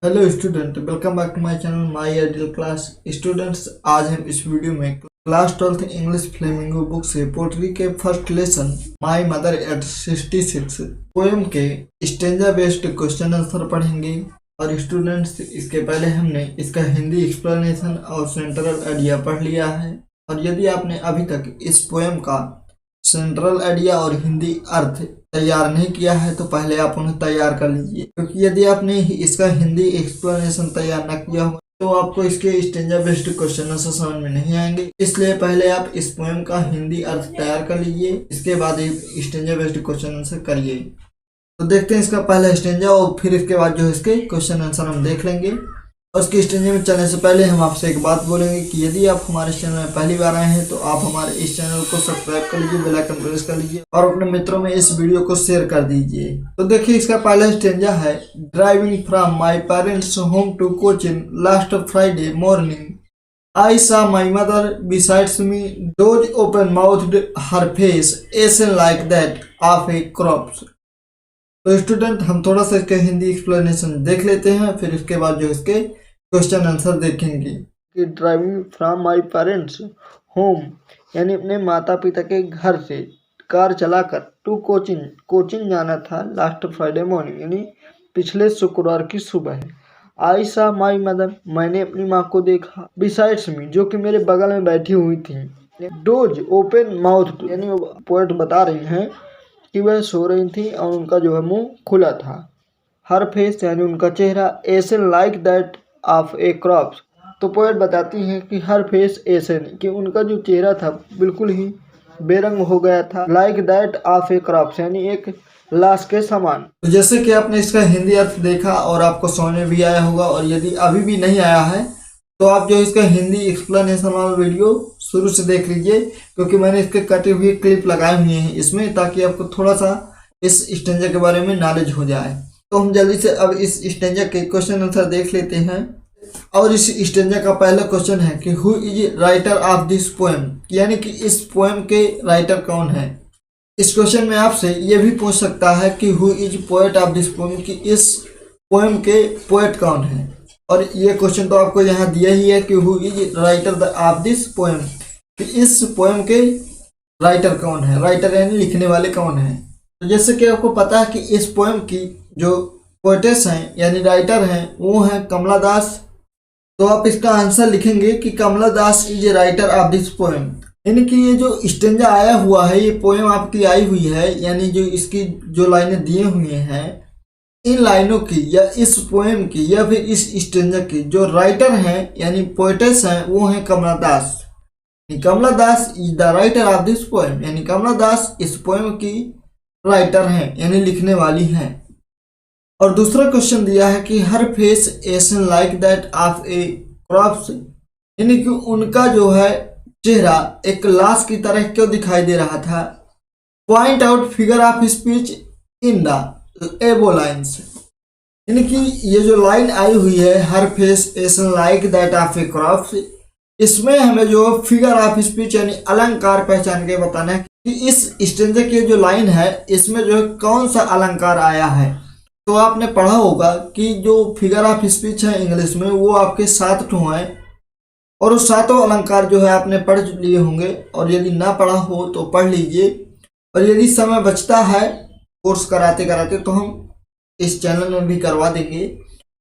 Hello student, welcome back to my channel my ideal class. Students, आज हम इस video में class 12th English Flamingo book से poetry के first lesson my mother at 66 poem के stanza based question answer पढ़ेंगे। और students, इसके पहले हमने इसका हिंदी एक्सप्लेनेशन और सेंट्रल आइडिया पढ़ लिया है। और यदि आपने अभी तक इस पोएम का सेंट्रल आइडिया और हिंदी अर्थ तैयार नहीं किया है तो पहले आप उन्हें तैयार कर लीजिए, क्योंकि यदि आपने इसका हिंदी एक्सप्लेनेशन तैयार न किया हो तो आपको इसके स्टेंजा बेस्ड क्वेश्चन समझ में नहीं आएंगे। इसलिए पहले आप इस पोएम का हिंदी अर्थ तैयार कर लीजिए, इसके बाद स्टेंजा बेस्ड क्वेश्चन आंसर करिए। तो देखते हैं इसका पहला स्टेंजा और फिर इसके बाद जो इसके क्वेश्चन आंसर हम देख लेंगे। और उसके स्टेंजा में चलने से पहले हम आपसे एक बात बोलेंगे कि यदि आप हमारे चैनल में पहली बार आए हैं तो आप हमारे इस चैनल को सब्सक्राइब कर लीजिए, बेल आइकन प्रेस कर लीजिए और अपने मित्रों में इस वीडियो को शेयर कर दीजिए। तो देखिए इसका पहला स्टेंजा है, driving from my parents home to Cochin last Friday morning I saw my mother besides me, doors open mouthed, her face ashen like that of a corpse। तो स्टूडेंट, हम थोड़ा सा इसके हिंदी एक्सप्लेनेशन देख लेते हैं, फिर इसके बाद जो इसके क्वेश्चन आंसर देखेंगे। कि driving from my parents home यानी अपने माता पिता के घर से कार चलाकर टू कोचिंग जाना था लास्ट फ्राइडे मॉर्निंग यानी पिछले शुक्रवार की सुबह। आई सा माई मदर, मैंने अपनी माँ को देखा, बिसाइड्स मी, जो कि मेरे बगल में बैठी हुई थी। डोज ओपन माउथ यानी पोएट बता रही हैं कि वह सो रही थी और उनका जो है मुंह खुला था। हर फेस यानी उनका चेहरा, ashen like that of a corpse, तो पोएट बताती हैं कि हर फेस एसन कि उनका जो चेहरा था बिल्कुल ही बेरंग हो गया था, like that of a corpse यानी एक लाश के समान। तो जैसे कि आपने इसका हिंदी अर्थ देखा और आपको समझ में भी आया होगा, और यदि अभी भी नहीं आया है तो आप जो इसका हिंदी एक्सप्लेनेशन वाला वीडियो शुरू से देख लीजिए, क्योंकि मैंने इसके कटे हुए क्लिप लगाए हुए हैं इसमें, ताकि आपको थोड़ा सा इस स्टेंजा के बारे में नॉलेज हो जाए। तो हम जल्दी से अब इस स्टेंजा के क्वेश्चन आंसर देख लेते हैं। और इस स्टेंजा का पहला क्वेश्चन है कि who is writer of this poem, यानी कि इस पोएम के राइटर कौन है। इस क्वेश्चन में आपसे ये भी पूछ सकता है कि who is poet of this poem, कि इस पोएम के पोएट कौन है। और ये क्वेश्चन तो आपको यहाँ दिया ही है कि who is writer of this poem, कि इस पोएम के राइटर कौन है, राइटर यानी लिखने वाले कौन है। तो जैसे कि आपको पता है कि इस पोएम की जो पोएटेस हैं यानी राइटर हैं वो हैं कमला दास। तो आप इसका आंसर लिखेंगे कि Kamala Das is a writer of this poem, यानी कि ये जो स्टेंजा आया हुआ है, ये पोएम आपकी आई हुई है, यानी जो इसकी जो लाइनें दिए हुए हैं, इन लाइनों की या इस पोएम की या फिर इस स्टेंजा की जो राइटर हैं यानी पोएटेस हैं वो हैं Kamala Das. Kamala Das is the writer of this poem, यानी कमला दास इस पोएम की राइटर हैं यानी लिखने वाली हैं। और दूसरा क्वेश्चन दिया है कि हर face ashen like that of a corpse, यानी कि उनका जो है चेहरा एक लाश की तरह क्यों दिखाई दे रहा था। Point out figure of speech in the above lines, यानी कि ये जो लाइन आई हुई है हर face ashen like that of a corpse, इसमें हमें जो फिगर ऑफ स्पीच यानी अलंकार पहचान के बताना है कि इस स्टेंजा की जो लाइन है इसमें जो है कौन सा अलंकार आया है। तो आपने पढ़ा होगा कि जो फिगर ऑफ स्पीच है इंग्लिश में वो आपके 7 ठो हैं, और उस 7 अलंकार जो है आपने पढ़ लिए होंगे, और यदि ना पढ़ा हो तो पढ़ लीजिए। और यदि समय बचता है कोर्स कराते कराते तो हम इस चैनल में भी करवा देंगे।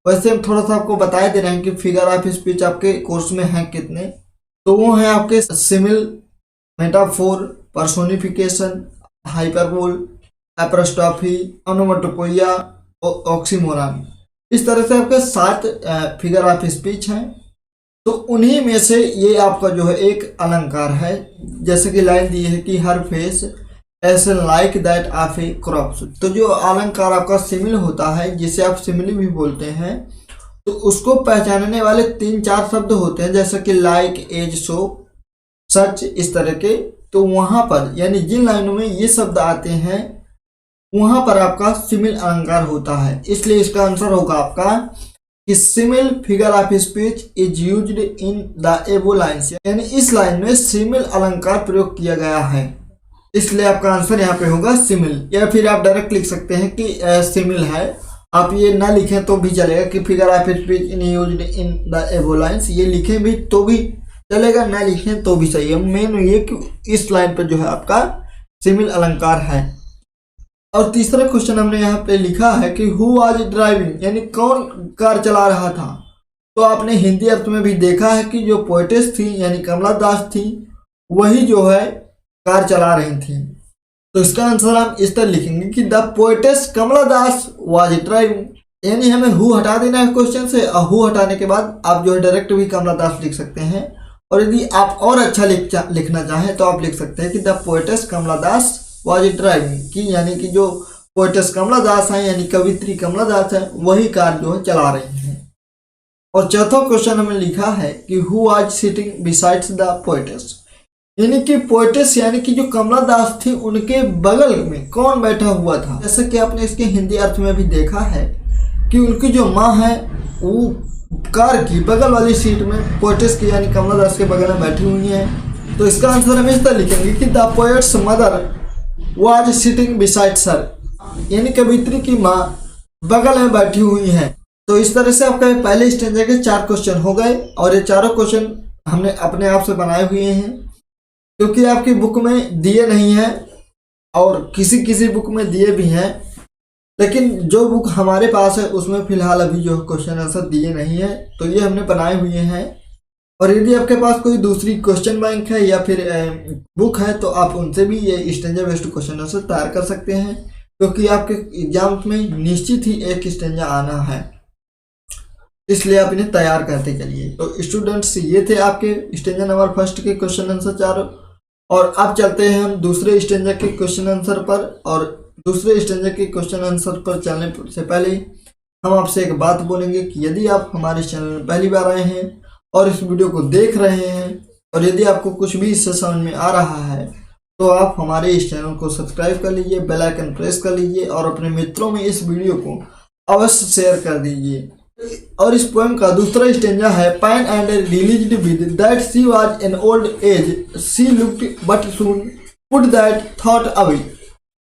वैसे हम थोड़ा सा आपको बता दे रहे हैं कि फिगर ऑफ स्पीच आपके कोर्स में हैं कितने। तो वो हैं आपके simile, metaphor, personification, hyperbole, apostrophe, onomatopoeia, oxymoron. इस तरह से आपके 7 फिगर ऑफ स्पीच हैं। तो उन्हीं में से ये आपका जो है एक अलंकार है, जैसे कि लाइन दी है कि हर फेस ऐसे like that of a corpse. तो जो अलंकार आपका सिमिल होता है, जिसे आप सिमिली भी बोलते हैं, तो उसको पहचानने वाले 3-4 शब्द होते हैं, जैसे कि लाइक, एज, सो, सच, इस तरह के। तो वहां पर यानी जिन लाइनों में ये शब्द आते हैं वहां पर आपका सिमिल अलंकार होता है। इसलिए इसका आंसर होगा आपका कि simile figure of speech is used in the above lines, यानी इस लाइन में सिमिल अलंकार प्रयोग किया गया है, इसलिए आपका आंसर यहाँ पे होगा सिमिल। या फिर आप डायरेक्ट लिख सकते हैं कि सिमिल है आप ये ना लिखें तो भी चलेगा कि figure of speech in used in the above lines, ये लिखें भी तो भी चलेगा, ना लिखें तो भी सही है। मेन ये कि इस लाइन पर जो है आपका सिमिल अलंकार है। और तीसरा क्वेश्चन हमने यहाँ पे लिखा है कि हु वाज ड्राइविंग, यानी कौन कार चला रहा था। तो आपने हिंदी अर्थ में भी देखा है कि जो पोएटेस थी यानी कमला दास थी वही जो है कार चला रही थी। तो इसका आंसर हम इस तरह लिखेंगे कि the poetess Kamala Das was driving, यानी हमें हु हटा देना है क्वेश्चन से, और हु हटाने के बाद आप जो है डायरेक्ट भी कमला दास लिख सकते हैं। और यदि आप और अच्छा लिखना चाहें तो आप लिख सकते हैं कि the poetess Kamala Das was driving, की यानी कि जो पोएटेस कमला दास हैं यानी कवित्री कमला दास है वही कार जो है चला रही हैं। और चौथा क्वेश्चन हमें लिखा है कि who was sitting besides the poetess, यानी कि पोएटेस यानी कि जो कमला दास थी उनके बगल में कौन बैठा हुआ था। जैसा कि आपने इसके हिंदी अर्थ में भी देखा है कि उनकी जो माँ है वो कार की बगल वाली सीट में पोएटेस की यानी कमला दास के बगल में बैठी हुई हैं। तो इसका आंसर हम इस तरह लिखेंगे कि the poets mother was sitting beside sir, यानी कवित्री की माँ बगल में बैठी हुई हैं। तो इस तरह से आपका पहले स्टेंजा के 4 क्वेश्चन हो गए, और ये चारों क्वेश्चन हमने अपने आप से बनाए हुए हैं क्योंकि आपकी बुक में दिए नहीं हैं और किसी किसी बुक में दिए भी हैं, लेकिन जो बुक हमारे पास है उसमें फिलहाल अभी जो क्वेश्चन आंसर दिए नहीं है, तो ये हमने बनाए हुए हैं। और यदि आपके पास कोई दूसरी क्वेश्चन बैंक है या फिर बुक है तो आप उनसे भी ये स्टेंजा बेस्ड क्वेश्चन आंसर तैयार कर सकते हैं, क्योंकि आपके एग्जाम में निश्चित ही एक स्टेंजा आना है, इसलिए आप इन्हें तैयार करते चलिए। तो स्टूडेंट्स ये थे आपके स्टेंजा नंबर फर्स्ट के क्वेश्चन आंसर 4, और अब चलते हैं हम दूसरे स्टेंजा के क्वेश्चन आंसर पर। और दूसरे स्टेंजा के क्वेश्चन आंसर पर चलने से पहले हम आपसे एक बात बोलेंगे कि यदि आप हमारे चैनल में पहली बार आए हैं और इस वीडियो को देख रहे हैं और यदि आपको कुछ भी इससे समझ में आ रहा है तो आप हमारे इस चैनल को सब्सक्राइब कर लीजिए, बेल आइकन प्रेस कर लीजिए और अपने मित्रों में इस वीडियो को अवश्य शेयर कर दीजिए। और इस पोएम का दूसरा स्टेंजा है pine and realised with that she was an old as she looked but soon put that thought away.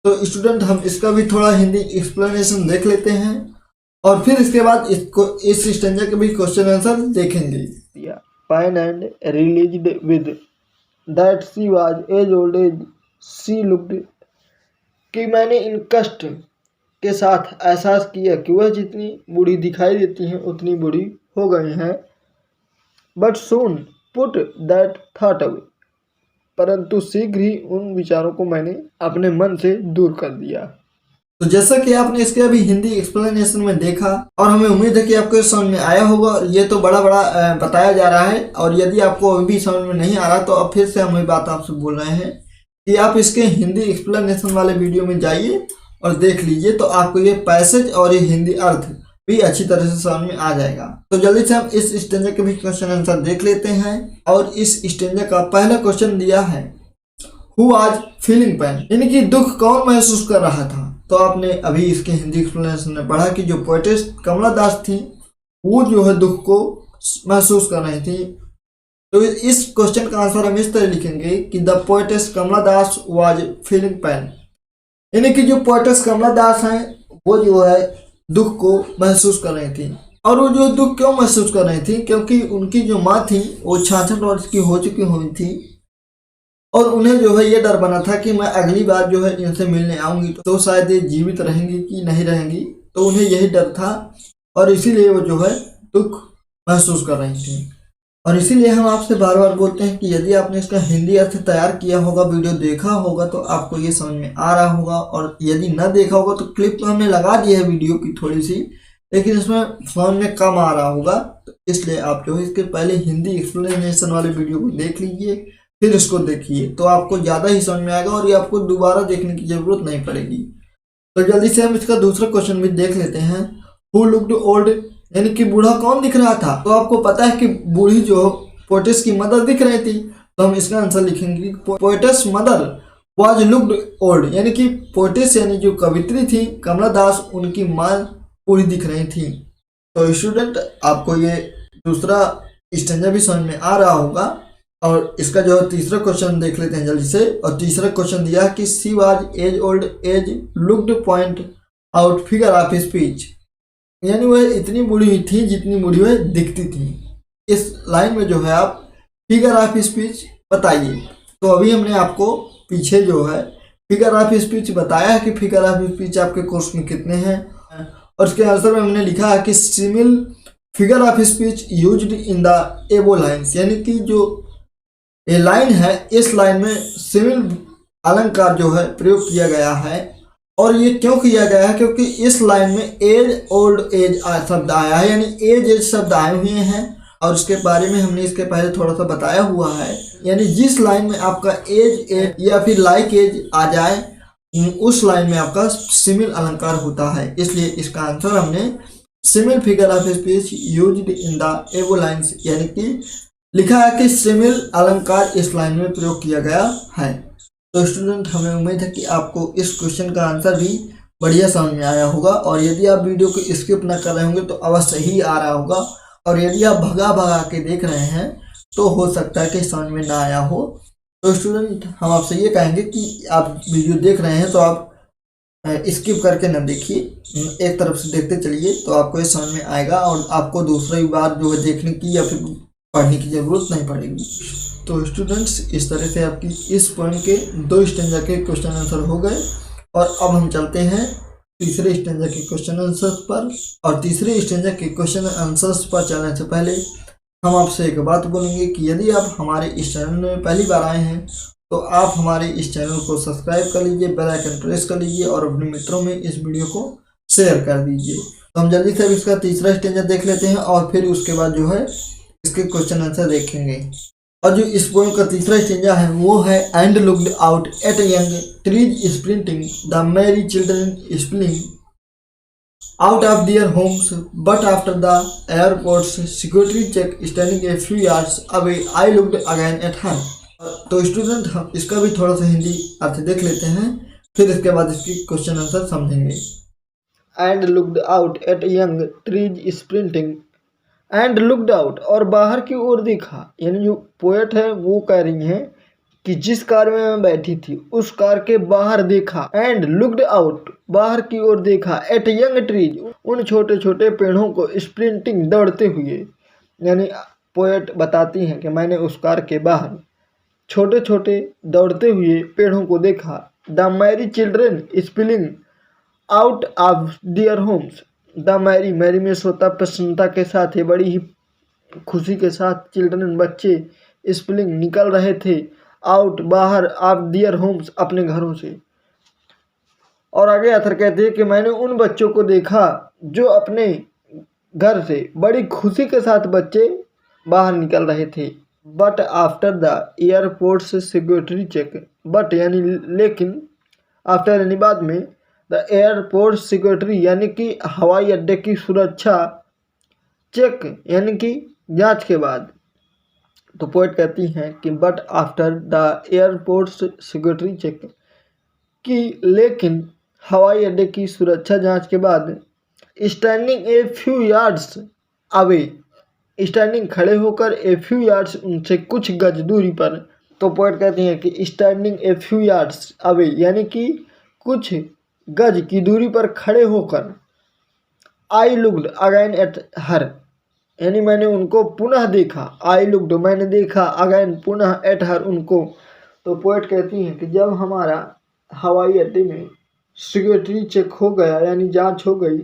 तो स्टूडेंट हम इसका भी थोड़ा हिंदी एक्सप्लेनेशन देख लेते हैं और फिर इसके बाद इसको इस स्टेंजा के भी क्वेश्चन आंसर देखेंगे। Pain and realised with that she was as old as she looked, कि मैंने इन कष्ट के साथ एहसास किया कि वह जितनी बूढ़ी दिखाई देती हैं उतनी बूढ़ी हो गई हैं। But soon put that thought away, परंतु शीघ्र ही उन विचारों को मैंने अपने मन से दूर कर दिया। तो जैसा कि आपने इसके अभी हिंदी एक्सप्लेनेशन में देखा और हमें उम्मीद है कि आपको समझ में आया होगा। ये तो बड़ा बताया जा रहा है, और यदि आपको अभी भी समझ में नहीं आ रहा तो अब फिर से हम ये बात आपसे बोल रहे हैं कि आप इसके हिंदी एक्सप्लेनेशन वाले वीडियो में जाइए और देख लीजिए, तो आपको ये पैसेज और ये हिंदी अर्थ भी अच्छी तरह से समझ में आ जाएगा। तो जल्दी से हम इस स्टेंजा के भी क्वेश्चन आंसर देख लेते हैं। और इस स्टेंजा का पहला क्वेश्चन दिया है हु वाज फीलिंग पेन, यानी कि दुख कौन महसूस कर रहा था। तो आपने अभी इसके हिंदी एक्सप्लेनेशन में पढ़ा कि जो पोएटेस कमला दास थी वो जो है दुख को महसूस कर रही थी। तो इस क्वेश्चन का आंसर हम इस तरह लिखेंगे कि the poetess Kamala Das was feeling pain, यानी कि जो पोएटेस कमला दास हैं वो जो है दुख को महसूस कर रही थी। और वो जो दुख क्यों महसूस कर रही थी, क्योंकि उनकी जो माँ थी वो 66 वर्ष की हो चुकी हुई थी और उन्हें जो है ये डर बना था कि मैं अगली बार जो है इनसे मिलने आऊंगी तो शायद ये जीवित रहेंगी कि नहीं रहेंगी। तो उन्हें यही डर था और इसीलिए वो जो है दुख महसूस कर रही थी। और इसीलिए हम आपसे बार बार बोलते हैं कि यदि आपने इसका हिंदी अर्थ तैयार किया होगा, वीडियो देखा होगा तो आपको ये समझ में आ रहा होगा, और यदि न देखा होगा तो क्लिप तो हमने लगा दी है वीडियो की थोड़ी सी, लेकिन इसमें समझ में कम आ रहा होगा। तो इसलिए आप जो है इसके पहले हिंदी एक्सप्लेनेशन वाले वीडियो को देख लीजिए, फिर इसको देखिए, तो आपको ज़्यादा ही समझ में आएगा और ये आपको दोबारा देखने की जरूरत नहीं पड़ेगी। तो जल्दी से हम इसका दूसरा क्वेश्चन भी देख लेते हैं। हु लुक्ड ओल्ड, यानी कि बूढ़ा कौन दिख रहा था। तो आपको पता है कि बूढ़ी जो पोएटेस की मदर दिख रही थी, तो हम इसका आंसर लिखेंगे poetess mother was looked old, यानी कि पोएटेस यानी जो कवित्री थी कमला दास उनकी माँ बूढ़ी दिख रही थी। तो स्टूडेंट आपको ये दूसरा स्टेंजा भी समझ में आ रहा होगा। और इसका जो तीसरा क्वेश्चन देख लेते हैं जल्दी से। और तीसरा क्वेश्चन दिया है कि she was as old as looked point out figure of speech, यानी वह इतनी बूढ़ी हुई थी जितनी बूढ़ी वह दिखती थी। इस लाइन में जो है आप फिगर ऑफ स्पीच बताइए। तो अभी हमने आपको पीछे जो है फिगर ऑफ स्पीच बताया है कि फिगर ऑफ स्पीच आपके कोर्स में कितने हैं, और उसके आंसर में हमने लिखा है कि simile figure of speech used in the above lines, यानी कि जो ये लाइन है इस लाइन में सिमिल अलंकार जो है प्रयोग किया गया है। और ये क्यों किया गया है? क्योंकि इस लाइन में एज ओल्ड एज शब्द आया है, यानी एज शब्द आए हुए हैं, और उसके बारे में हमने इसके पहले थोड़ा सा बताया हुआ है। यानी जिस लाइन में आपका एज या फिर लाइक एज आ जाए उस लाइन में आपका सिमिल अलंकार होता है, इसलिए इसका आंसर हमने simile figure of speech used in the above lines, यानी कि लिखा है कि सिमिल अलंकार इस लाइन में प्रयोग किया गया है। तो स्टूडेंट, हमें उम्मीद है कि आपको इस क्वेश्चन का आंसर भी बढ़िया समझ में आया होगा, और यदि आप वीडियो को स्किप ना कर रहे होंगे तो अवश्य ही आ रहा होगा, और यदि आप भगा भगा के देख रहे हैं तो हो सकता है कि समझ में ना आया हो। तो स्टूडेंट, हम आपसे ये कहेंगे कि आप वीडियो देख रहे हैं तो आप स्किप करके ना देखिए, एक तरफ से देखते चलिए, तो आपको ये समझ में आएगा और आपको दूसरी बार जो है देखने की या फिर पढ़ने की ज़रूरत नहीं पड़ेगी। तो स्टूडेंट्स, इस तरह से आपकी इस पॉइंट के 2 स्टैंजा के क्वेश्चन आंसर हो गए, और अब हम चलते हैं तीसरे स्टैंजा के क्वेश्चन आंसर्स पर। और तीसरे स्टैंजा के क्वेश्चन आंसर्स पर चलने से पहले हम आपसे एक बात बोलेंगे कि यदि आप हमारे इस चैनल में पहली बार आए हैं तो आप हमारे इस चैनल को सब्सक्राइब कर लीजिए, बेल आइकन प्रेस कर लीजिए और अपने मित्रों में इस वीडियो को शेयर कर दीजिए। तो हम जल्दी से अब इसका तीसरा स्टैंजा देख लेते हैं, और फिर उसके बाद जो है इसके क्वेश्चन आंसर देखेंगे। और जो इस पोएम का तीसरा स्टैंजा है वो है and looked out at young trees sprinting the merry children spilling out of their homes, but after the airport's security check standing a few yards away, I looked again at her. तो student, हम इसका भी थोड़ा सा हिंदी अर्थ देख लेते हैं, फिर इसके बाद इसकी क्वेश्चन आंसर समझेंगे। And looked out at young trees sprinting, and looked out और बाहर की ओर देखा, यानी जो पोएट है वो कह रही हैं कि जिस कार में मैं बैठी थी उस कार के बाहर देखा, एंड लुक्ड आउट बाहर की ओर देखा, एट यंग ट्रीज उन छोटे छोटे पेड़ों को स्प्रिंटिंग दौड़ते हुए, यानी पोएट बताती हैं कि मैंने उस कार के बाहर छोटे छोटे दौड़ते हुए पेड़ों को देखा। The merry children spilling out of their homes, the merry merry में सोता प्रसन्नता के साथ ही, बड़ी ही खुशी के साथ, चिल्ड्रन बच्चे स्पिलिंग निकल रहे थे, आउट बाहर, ऑफ दियर होम्स अपने घरों से। और आगे अथर कहते हैं कि मैंने उन बच्चों को देखा जो अपने घर से बड़ी खुशी के साथ बच्चे बाहर निकल रहे थे। बट आफ्टर द एयरपोर्ट से सिक्योरिटी चेक, बट यानी लेकिन, आफ्टर यानी बाद में, द एयरपोर्ट सिक्योरिटी यानी कि हवाई अड्डे की सुरक्षा, चेक यानी कि जांच के बाद। तो पोएट कहती हैं कि but after the airport security check, कि लेकिन हवाई अड्डे की सुरक्षा जांच के बाद, standing a few yards away, standing खड़े होकर, ए फ्यू यार्ड्स उनसे कुछ गज दूरी पर। तो पोएट कहती हैं कि standing a few yards away यानी कि कुछ गज की दूरी पर खड़े होकर, I looked again at her, यानी मैंने उनको पुनः देखा, आई लुक्ड मैंने देखा, अगैन पुनः, एट हर उनको। तो पोएट कहती हैं कि जब हमारा हवाई अड्डे में सिक्योरिटी चेक हो गया यानी जांच हो गई,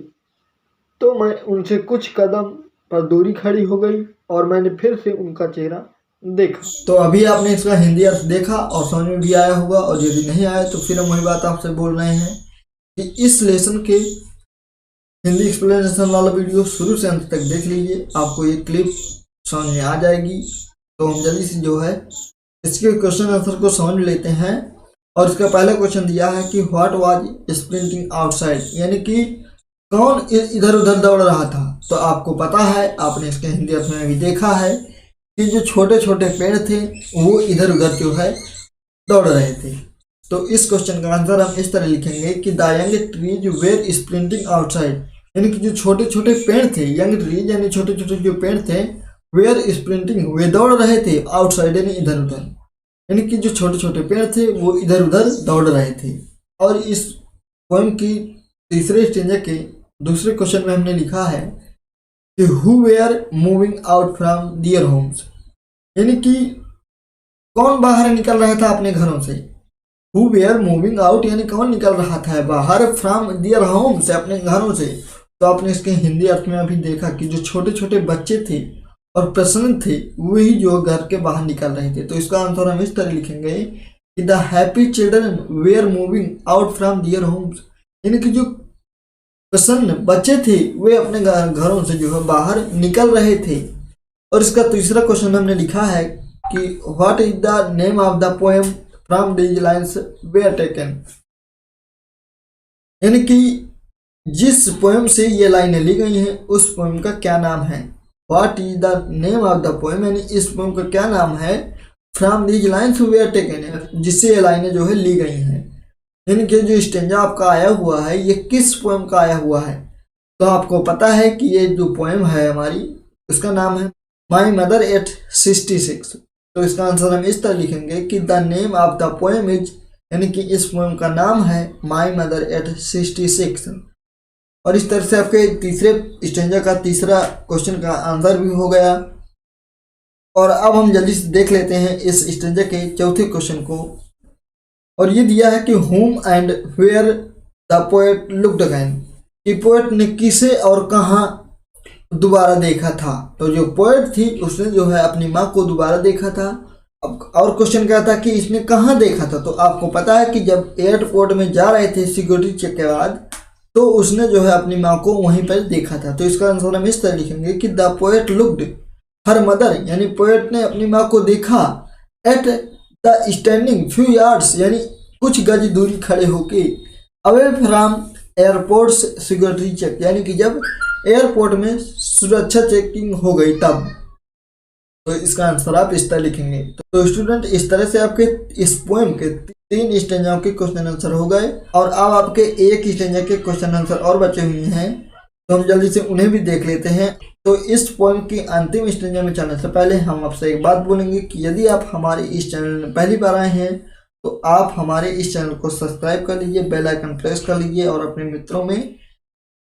तो मैं उनसे कुछ कदम पर दूरी खड़ी हो गई और मैंने फिर से उनका चेहरा देखा। तो अभी आपने इसका हिंदी अर्थ देखा और समझ में भी आया होगा, और यदि नहीं आया तो फिर हम वही बात आपसे बोल रहे हैं कि इस लेसन के हिंदी एक्सप्लेनेशन वाला वीडियो शुरू से अंत तक देख लीजिए, आपको ये क्लिप समझ में आ जाएगी। तो हम जल्दी से जो है इसके क्वेश्चन आंसर को समझ लेते हैं। और इसका पहला क्वेश्चन दिया है कि व्हाट वाज स्प्रिंटिंग आउटसाइड, यानी कि कौन इधर उधर दौड़ रहा था। तो आपको पता है, आपने इसके हिंदी अर्थ में भी देखा है कि जो छोटे छोटे पेड़ थे वो इधर उधर जो है दौड़ रहे थे। तो इस क्वेश्चन का आंसर हम इस तरह लिखेंगे कि the young trees were sprinting outside, यानी कि जो छोटे छोटे पेड़ थे, यंग ट्रीज यानी छोटे छोटे जो पेड़ थे, वेयर स्प्रिंटिंग वे दौड़ रहे थे, आउटसाइड यानी इधर उधर, यानी कि जो छोटे छोटे पेड़ थे वो इधर उधर दौड़ रहे थे। और इस पोएम की तीसरे स्टेंजा के दूसरे क्वेश्चन में हमने लिखा है कि who were moving out from their homes, यानी कि कौन बाहर निकल रहा था अपने घरों से। हु वेयर मूविंग आउट यानी कौन निकल रहा था बाहर फ्रॉम दियर होम से, अपने घरों से। तो आपने इसके हिंदी अर्थ में अभी देखा कि जो छोटे छोटे बच्चे थे और प्रसन्न थे वही जो घर के बाहर निकल रहे थे। तो इसका आंसर हम इस तरह लिखेंगे कि the happy children were moving out from their homes, यानी कि जो प्रसन्न बच्चे थे वे अपने घरों से जो है बाहर निकल रहे थे। और इसका तीसरा क्वेश्चन हमने लिखा है कि what is the name of the poem from these lines where taken, यानी कि जिस पोएम से ये लाइनें ली गई हैं उस पोएम का क्या नाम है। What is the name of the poem, यानी इस पोएम का क्या नाम है। From these lines where taken, जिससे ये लाइनें जो है ली गई हैं, यानी कि जो स्टेंजा आपका आया हुआ है ये किस पोएम का आया हुआ है। तो आपको पता है कि ये जो पोएम है हमारी उसका नाम है माई मदर एट 66। तो इसका आंसर हम इस तरह लिखेंगे कि the name of the poem is, यानी कि इस पोएम का नाम है माई मदर एट 66। और इस तरह से आपके तीसरे स्टेंजा का तीसरा क्वेश्चन का आंसर भी हो गया। और अब हम जल्दी से देख लेते हैं इस स्टेंजा के चौथे क्वेश्चन को। और ये दिया है कि whom and where the poet looked again, कि पोएट ने किसे और कहाँ दोबारा देखा था। तो जो पोएट थी उसने जो है अपनी माँ को दोबारा देखा था। अब और क्वेश्चन क्या था कि इसने कहाँ देखा था। तो आपको पता है कि जब एयरपोर्ट में जा रहे थे सिक्योरिटी चेक के बाद, तो उसने जो है अपनी माँ को वहीं पर देखा था। तो इसका आंसर हम इस तरह लिखेंगे कि the poet looked her mother, यानी पोएट ने अपनी माँ को देखा at the standing few yards, यानी कुछ गज दूरी खड़े होके away from airport security check, यानी कि जब एयरपोर्ट में सुरक्षा चेकिंग हो गई तब। तो इसका आंसर आप इस तरह लिखेंगे। तो स्टूडेंट इस तरह से आपके इस पोएम के 3 स्टेंजाओं के क्वेश्चन आंसर हो गए। और अब आपके एक स्टेंजा के क्वेश्चन आंसर और बचे हुए हैं, तो हम जल्दी से उन्हें भी देख लेते हैं। तो इस पोएम की अंतिम स्टेंजा में जाने से पहले हम आपसे एक बात बोलेंगे कि यदि आप हमारे इस चैनल में पहली बार आए हैं तो आप हमारे इस चैनल को सब्सक्राइब कर लीजिए, बेल आइकन प्रेस कर लीजिए और अपने मित्रों में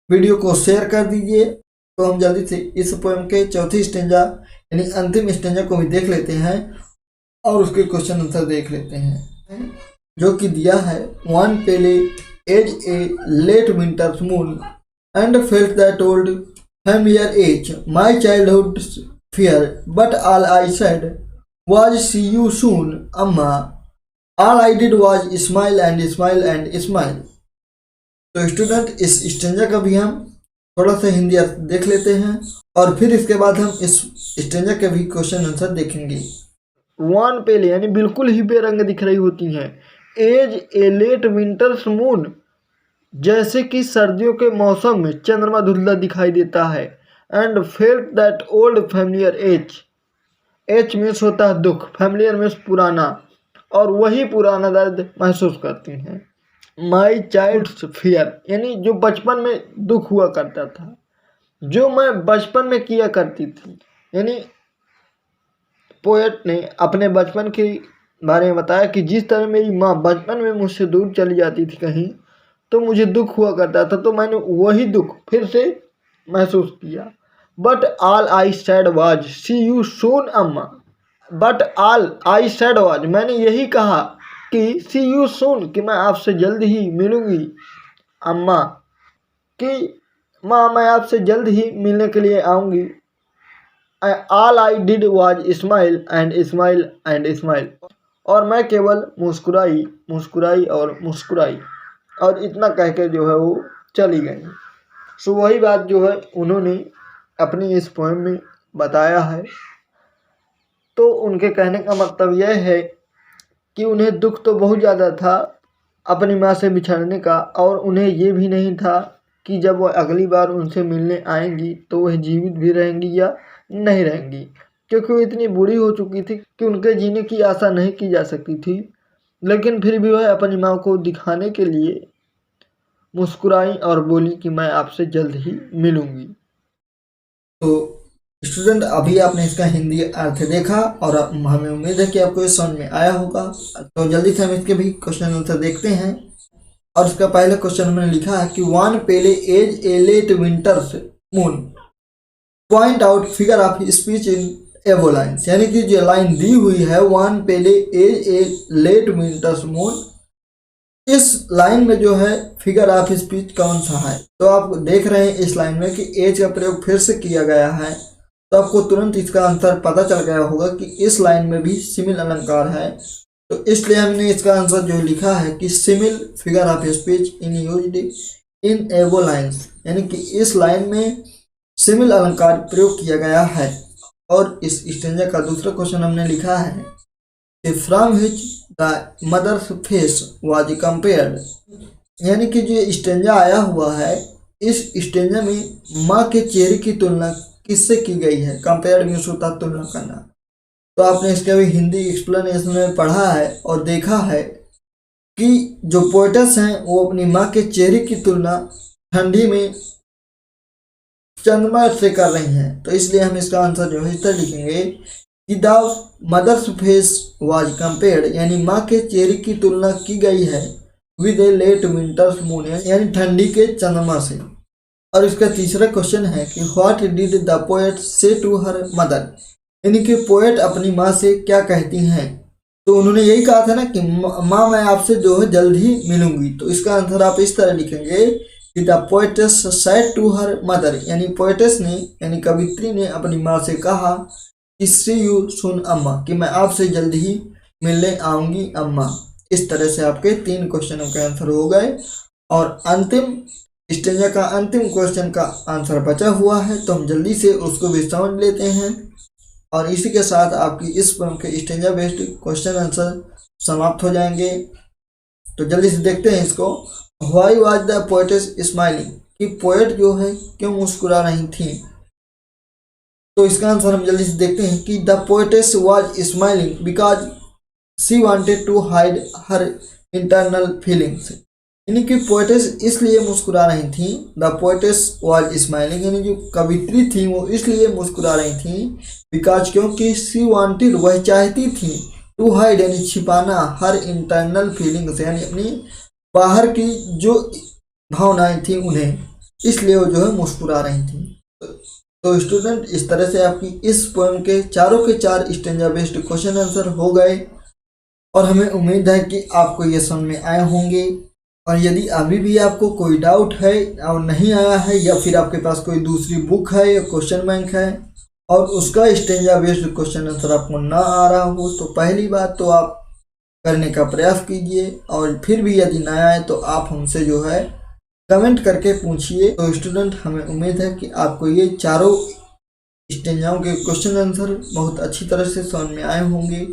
वीडियो को शेयर कर दीजिए। तो हम जल्दी से इस पोएम के चौथी स्टेंजा यानी अंतिम स्टेंजा को भी देख लेते हैं और उसके क्वेश्चन आंसर देख लेते हैं, जो कि दिया है wan pale as a late winter's moon and felt that old familiar age, my childhood's fear, but all I said was see you soon, Amma. All I did was smile and smile and smile. तो student इस stanza का भी हम थोड़ा सा हिंदी अर्थ देख लेते हैं और फिर इसके बाद हम इस स्टेंजा के भी क्वेश्चन आंसर देखेंगे। वन पेले यानी बिल्कुल ही बेरंग दिख रही होती हैं। As a late winter's moon, जैसे कि सर्दियों के मौसम में चंद्रमा धुंधला दिखाई देता है। And felt that old familiar age, ache means होता है दुख, फैमिलियर मीन्स पुराना, और वही पुराना दर्द महसूस करती हैं। माई चाइल्ड्स फियर, यानी जो बचपन में दुख हुआ करता था, जो मैं बचपन में किया करती थी। यानी पोएट ने अपने बचपन के बारे में बताया कि जिस तरह मेरी माँ बचपन में मुझसे दूर चली जाती थी कहीं, तो मुझे दुख हुआ करता था, तो मैंने वही दुख फिर से महसूस किया। But all I said was see you soon Amma, but all I said was, मैंने यही कहा कि सी यू सून, कि मैं आपसे जल्द ही मिलूंगी अम्मा, कि माँ मैं आपसे जल्द ही मिलने के लिए आऊँगी। All I did was smile and smile and smile, और मैं केवल मुस्कुराई मुस्कुराई और मुस्कुराई, और इतना कह के जो है वो चली गई। सो वही बात जो है उन्होंने अपनी इस पोएम में बताया है। तो उनके कहने का मतलब यह है कि उन्हें दुख तो बहुत ज़्यादा था अपनी माँ से बिछड़ने का, और उन्हें ये भी नहीं था कि जब वह अगली बार उनसे मिलने आएंगी तो वह जीवित भी रहेंगी या नहीं रहेंगी, क्योंकि वो इतनी बूढ़ी हो चुकी थी कि उनके जीने की आशा नहीं की जा सकती थी। लेकिन फिर भी वह अपनी माँ को दिखाने के लिए मुस्कुराई और बोली कि मैं आपसे जल्द ही मिलूंगी। तो स्टूडेंट अभी आपने इसका हिंदी अर्थ देखा और हमें उम्मीद है कि आपको ये समझ में आया होगा। तो जल्दी से हम इसके भी क्वेश्चन आंसर देखते हैं। और इसका पहला क्वेश्चन हमने लिखा है कि wan pale as a late winter's moon point out figure of speech in above lines, यानी कि जो लाइन दी हुई है wan pale as a late winter's moon, इस लाइन में जो है फिगर ऑफ स्पीच कौन सा है। तो आप देख रहे हैं इस लाइन में कि एज का प्रयोग फिर से किया गया है, तो आपको तुरंत इसका आंसर पता चल गया होगा कि इस लाइन में भी सिमिल अलंकार है। तो इसलिए हमने इसका आंसर जो लिखा है कि simile figure of speech in used in above lines, यानी कि इस लाइन में सिमिल अलंकार प्रयोग किया गया है। और इस स्टेंजा का दूसरा क्वेश्चन हमने लिखा है कि from which the mother's face was compared, यानी कि जो स्टेंजा आया हुआ है इस स्टेंजा में माँ के चेहरे की तुलना किससे की गई है। कंपेयर्ड मीन्स होता है तुलना करना। तो आपने इसके अभी हिंदी एक्सप्लेनेशन में पढ़ा है और देखा है कि जो पोएटस हैं वो अपनी माँ के चेहरे की तुलना ठंडी में चंद्रमा से कर रही हैं। तो इसलिए हम इसका आंसर जो है इस तरह लिखेंगे कि the mother's face was compared, यानी माँ के चेहरे की तुलना की गई है with a late winter's moon, यानी ठंडी के चंद्रमा से। और इसका तीसरा क्वेश्चन है कि व्हाट डिड द पोएट से टू हर मदर, यानी कि पोएट अपनी माँ से क्या कहती हैं। तो उन्होंने यही कहा था ना कि माँ मैं आपसे जो है जल्द ही मिलूंगी। तो इसका आंसर आप इस तरह लिखेंगे कि the poetess said to her mother, यानी पोएटेस ने यानी कवित्री ने अपनी माँ से कहा कि सी यू सुन अम्मा, कि मैं आपसे जल्द ही मिलने आऊंगी अम्मा। इस तरह से आपके 3 क्वेश्चनों के आंसर हो गए और अंतिम स्टेंजा का अंतिम क्वेश्चन का आंसर बचा हुआ है, तो हम जल्दी से उसको भी समझ लेते हैं। और इसी के साथ आपकी इस पोएम के स्टेंजा बेस्ड क्वेश्चन आंसर समाप्त हो जाएंगे। तो जल्दी से देखते हैं इसको। Why was the poetess smiling, कि पोएट जो है क्यों मुस्कुरा रही थी। तो इसका आंसर हम जल्दी से देखते हैं कि the poetess was smiling because she wanted to hide her internal feelings, यानी कि पोएटेस इसलिए मुस्कुरा रही थी। द पोएटेस वाज स्माइलिंग, यानी जो कवित्री थी वो इसलिए मुस्कुरा रही थी बिकॉज क्योंकि शी वांटेड वह चाहती थी टू हाइड यानी छिपाना हर इंटरनल फीलिंग्स, यानी अपनी बाहर की जो भावनाएं थी उन्हें, इसलिए वो जो है मुस्कुरा रही थी। तो स्टूडेंट इस तरह से आपकी इस पोएम के चारों के 4 स्टेंजा बेस्ड क्वेश्चन आंसर हो गए और हमें उम्मीद है कि आपको ये समझ में आए होंगे। और यदि अभी भी आपको कोई डाउट है और नहीं आया है या फिर आपके पास कोई दूसरी बुक है या क्वेश्चन बैंक है और उसका स्टेंजा बेस्ड क्वेश्चन आंसर आपको ना आ रहा हो, तो पहली बात तो आप करने का प्रयास कीजिए और फिर भी यदि ना आए तो आप हमसे जो है कमेंट करके पूछिए। तो स्टूडेंट हमें उम्मीद है कि आपको ये चारों स्टेंजाओं के क्वेश्चन आंसर बहुत अच्छी तरह से समझ में आए होंगे।